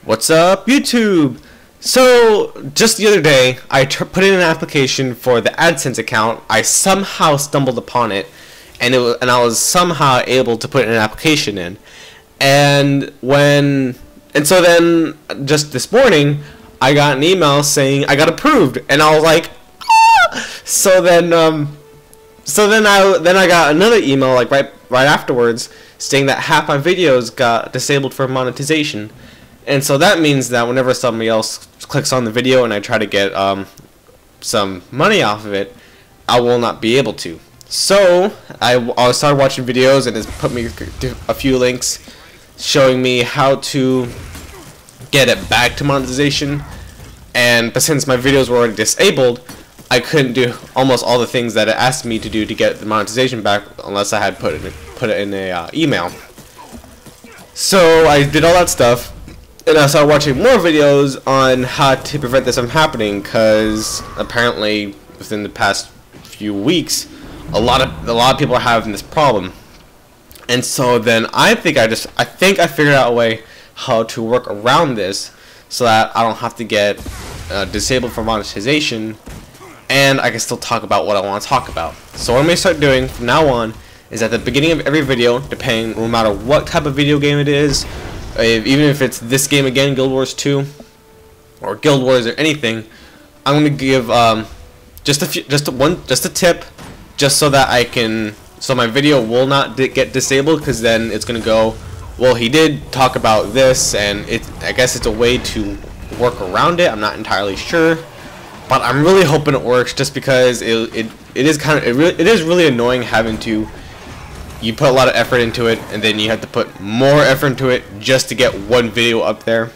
What's up, YouTube? So, just the other day, I put in an application for the Adsense account. I somehow stumbled upon it, and I was somehow able to put an application in. And so then, just this morning, I got an email saying I got approved, and I was like, ah! So then I got another email like right afterwards saying that half my videos got disabled for monetization. And so that means that whenever somebody else clicks on the video and I try to get some money off of it, I will not be able to. So I started watching videos, and it's put me a few links showing me how to get it back to monetization. But since my videos were already disabled, I couldn't do almost all the things that it asked me to do to get the monetization back unless I had put it in a email. So I did all that stuff. And I started watching more videos on how to prevent this from happening, because apparently within the past few weeks, a lot of people are having this problem. And so then I think I figured out a way how to work around this so that I don't have to get disabled for monetization, and I can still talk about what I want to talk about. So what I'm going to start doing from now on is at the beginning of every video, no matter what type of video game it is, even if it's this game again, Guild Wars 2, or Guild Wars or anything, I'm gonna give just a tip, just so that so my video will not get disabled, because then it's gonna go, well, he did talk about this, and I guess it's a way to work around it. I'm not entirely sure, but I'm really hoping it works, just because it is really annoying having to. You put a lot of effort into it, and then you have to put more effort into it just to get one video up there.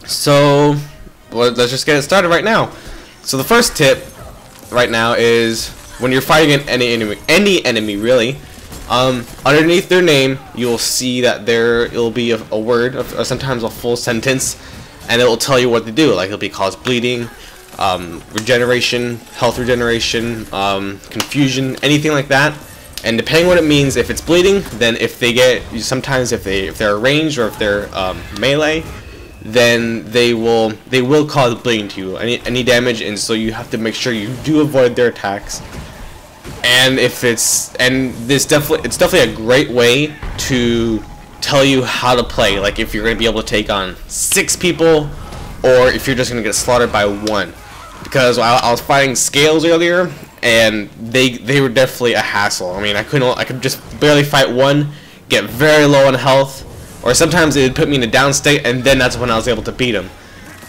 So, let's just get it started right now. So the first tip right now is when you're fighting any enemy really, underneath their name, you'll see that it'll be a word, or sometimes a full sentence, and it will tell you what to do. Like, it'll be cause bleeding, regeneration, health regeneration, confusion, anything like that. And depending on what it means, if it's bleeding, then if they're ranged or if they're melee, then they will cause bleeding to you, any damage, and so you have to make sure you do avoid their attacks. And it's definitely a great way to tell you how to play, like if you're going to be able to take on 6 people, or if you're just going to get slaughtered by 1. Because I was fighting scales earlier, and they were definitely a hassle. I mean, I could just barely fight 1, get very low on health, or sometimes it would put me in a down state, and then that's when I was able to beat them.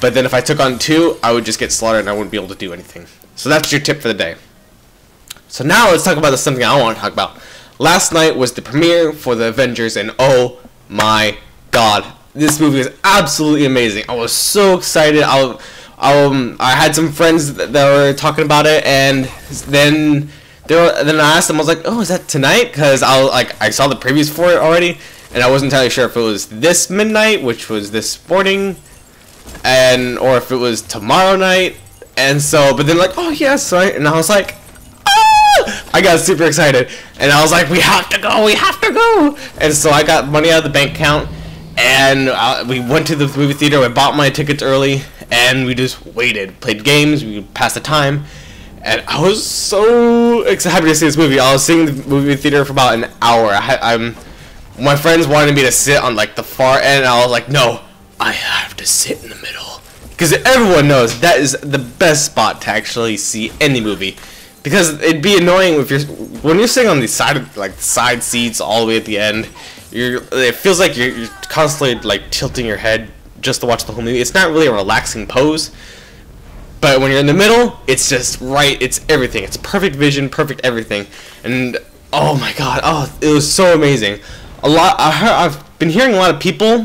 But then if I took on 2, I would just get slaughtered and I wouldn't be able to do anything. So that's your tip for the day. So now let's talk about something I want to talk about. Last night was the premiere for the Avengers, and oh my god, this movie is absolutely amazing. I was so excited. I had some friends that were talking about it, and then I asked them, I was like, oh, is that tonight? Because I saw the previews for it already, and I wasn't entirely sure if it was this midnight, which was this morning, or if it was tomorrow night. And so, but then oh yes, right? And I was like, ah! I got super excited, and I was like, we have to go. And so I got money out of the bank account, and we went to the movie theater. I bought my tickets early, and we just waited, played games, we passed the time, and I was so happy to see this movie. I was seeing the movie theater for about an hour. My friends wanted me to sit on the far end, and I was like, no, I have to sit in the middle, because everyone knows that is the best spot to actually see any movie. Because it'd be annoying when you're sitting on the side seats all the way at the end. It feels like you're constantly tilting your head just to watch the whole movie. It's not really a relaxing pose, but when you're in the middle, it's just right. It's everything. It's perfect vision, perfect everything. And oh my god, it was so amazing. I've been hearing a lot of people.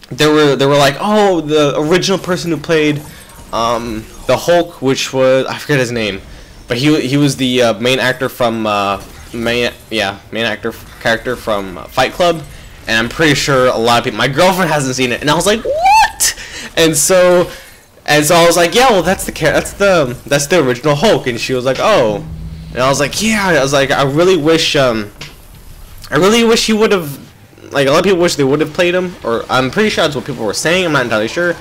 They were like, oh, the original person who played the Hulk, which was, I forget his name, but he was the main actor from character from Fight Club, and I'm pretty sure a lot of people. My girlfriend hasn't seen it, and I was like, what? And so I was like, yeah, well, that's the original Hulk, and she was like, oh, and I was like, yeah, I was like, I really wish he would have like a lot of people wish they would have played him, or I'm pretty sure that's what people were saying. I'm not entirely sure,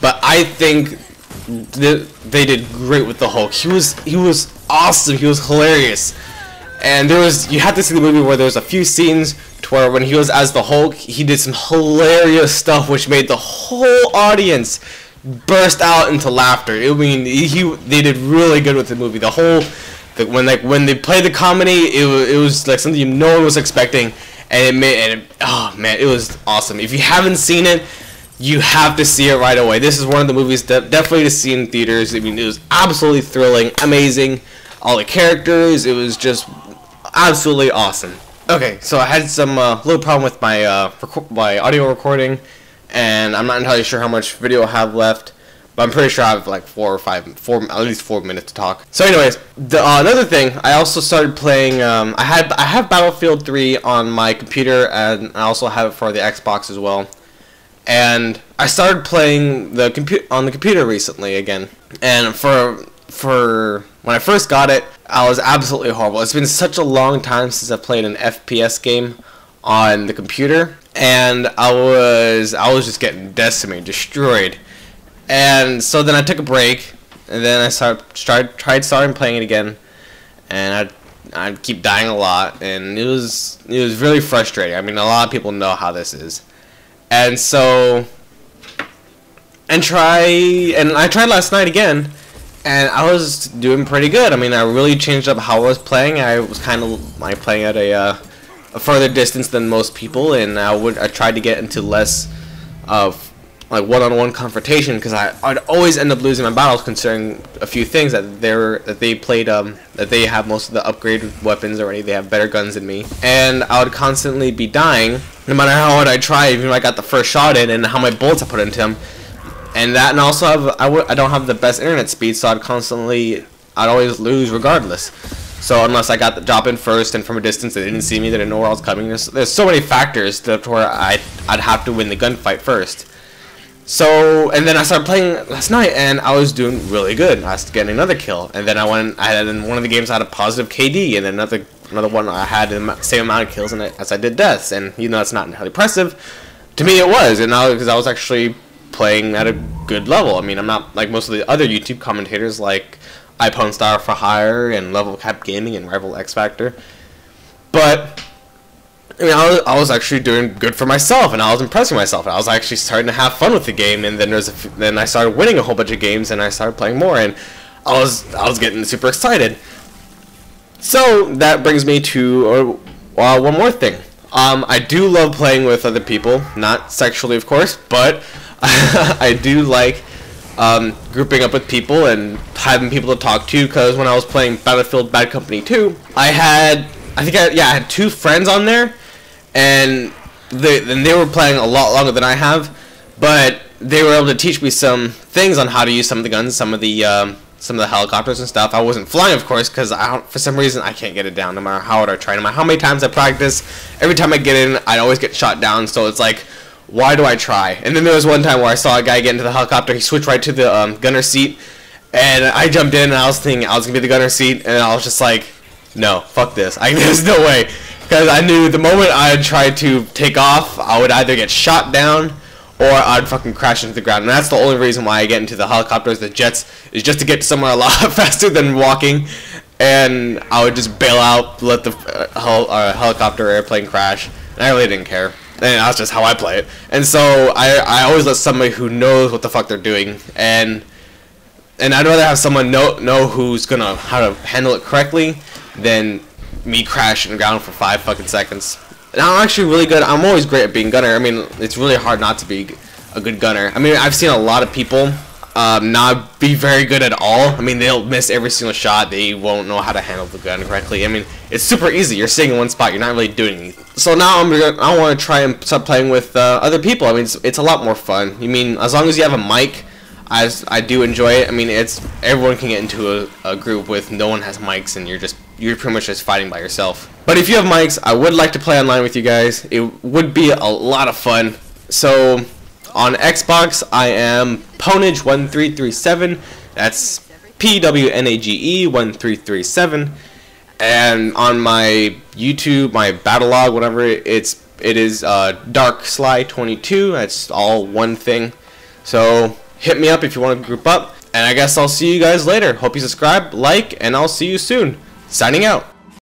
but I think they did great with the Hulk. He was awesome. He was hilarious. And you had to see the movie where there was a few scenes to where when he was as the Hulk, he did some hilarious stuff which made the whole audience burst out into laughter. I mean, they did really good with the movie. When they played the comedy, it was like something no one was expecting, and oh man, it was awesome. If you haven't seen it, you have to see it right away. This is one of the movies definitely to see in theaters. I mean, it was absolutely thrilling, amazing. All the characters, it was just absolutely awesome. Okay, so I had some little problem with my my audio recording, and I'm not entirely sure how much video I have left, but I'm pretty sure I have like at least 4 minutes to talk. So anyways, another thing, I also started playing, I have Battlefield 3 on my computer, and I also have it for the Xbox as well. And I started playing on the computer recently again, and for when I first got it, I was absolutely horrible. It's been such a long time since I played an FPS game on the computer, and I was just getting decimated, destroyed. And so then I took a break, and then I tried playing it again, and I'd keep dying a lot, and it was really frustrating. I mean, a lot of people know how this is. And so, I tried last night again, and I was doing pretty good. I mean, I really changed up how I was playing. I was kind of like playing at a further distance than most people, and I tried to get into less of like one-on-one confrontation, because I'd always end up losing my battles, considering a few things that they have most of the upgraded weapons already. They have better guns than me, and I would constantly be dying no matter how hard I tried, even if I got the first shot in, and how many bullets I put into him. And also I don't have the best internet speed, so I'd always lose regardless. So unless I got the drop in first, and from a distance they didn't see me, they didn't know where I was coming. There's so many factors to where I'd have to win the gunfight first. So, and then I started playing last night, and I was doing really good. I was getting another kill, and then in one of the games I had a positive KD, and then another one I had the same amount of kills in it as I did deaths. And you know, it's not entirely impressive. To me it was, and because I was actually playing at a good level. I mean, I'm not like most of the other YouTube commentators like iPwn for Hire and Level Cap Gaming and Rival X Factor. But I mean, I was actually doing good for myself, and I was impressing myself, and I was actually starting to have fun with the game. And then then I started winning a whole bunch of games, and I started playing more, and I was getting super excited. So that brings me to one more thing. I do love playing with other people, not sexually, of course, but I do like grouping up with people and having people to talk to. Because when I was playing Battlefield Bad Company 2, I had 2 friends on there. And they were playing a lot longer than I have, but they were able to teach me some things on how to use some of the guns, some of the helicopters and stuff. I wasn't flying, of course, because for some reason I can't get it down, no matter how hard I try, no matter how many times I practice. Every time I get in, I always get shot down. So it's like, why do I try? And then there was one time where I saw a guy get into the helicopter. He switched right to the gunner seat, and I jumped in, and I was thinking I was gonna be the gunner seat, and I was just like, no, fuck this. There's no way. Because I knew the moment I tried to take off, I would either get shot down or I'd fucking crash into the ground. And that's the only reason why I get into the helicopters, the jets, is just to get somewhere a lot faster than walking. And I would just bail out, let the helicopter airplane crash. And I really didn't care. And that's just how I play it. And so I always let somebody who knows what the fuck they're doing. And I'd rather have someone know who's gonna how to handle it correctly than me crashing the ground for 5 fucking seconds. And I'm actually really good. I'm always great at being gunner. I mean, it's really hard not to be a good gunner. I mean, I've seen a lot of people not be very good at all. I mean, they'll miss every single shot. They won't know how to handle the gun correctly. I mean, it's super easy. You're sitting in one spot. You're not really doing anything. So now I want to try and start playing with other people. I mean, it's a lot more fun. I mean, as long as you have a mic, I do enjoy it. I mean, everyone can get into a group with no one has mics, and you're pretty much just fighting by yourself. But if you have mics, I would like to play online with you guys. It would be a lot of fun. So on Xbox, I am Pwnage1337. That's PWNAGE 1337. And on my YouTube, my Battlelog, whatever, it's It is Dark Sly 22. That's all one thing. So hit me up if you want to group up. And I guess I'll see you guys later. Hope you subscribe, like, and I'll see you soon. Signing out.